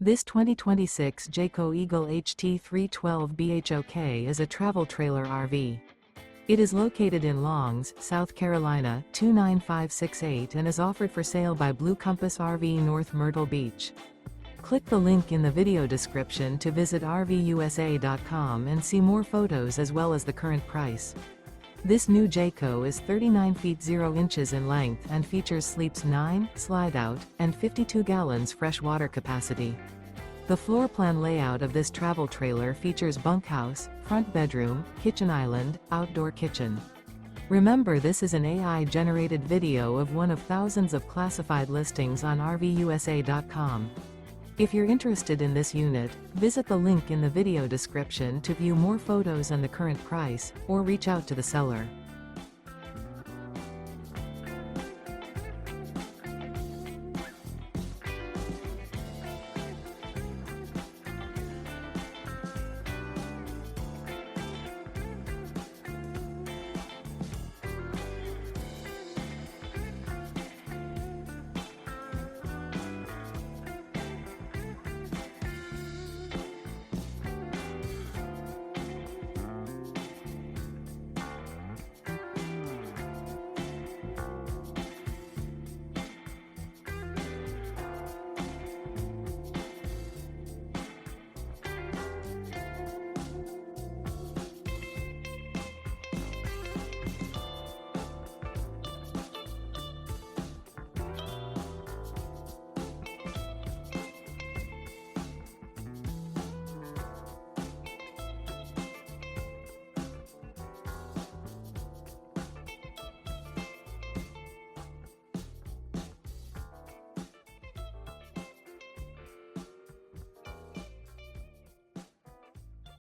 This 2026 Jayco Eagle HT 312 BHOK is a travel trailer RV. It is located in Longs, South Carolina, 29568 and is offered for sale by Blue Compass RV North Myrtle Beach. Click the link in the video description to visit RVUSA.com and see more photos as well as the current price. This new Jayco is 39 feet 0 inches in length and features sleeps 9, Slideout, and 52 gallons fresh water capacity. The floor plan layout of this travel trailer features bunkhouse, front bedroom, kitchen island, outdoor kitchen. Remember, this is an AI-generated video of one of thousands of classified listings on RVUSA.com. If you're interested in this unit, visit the link in the video description to view more photos and the current price, or reach out to the seller.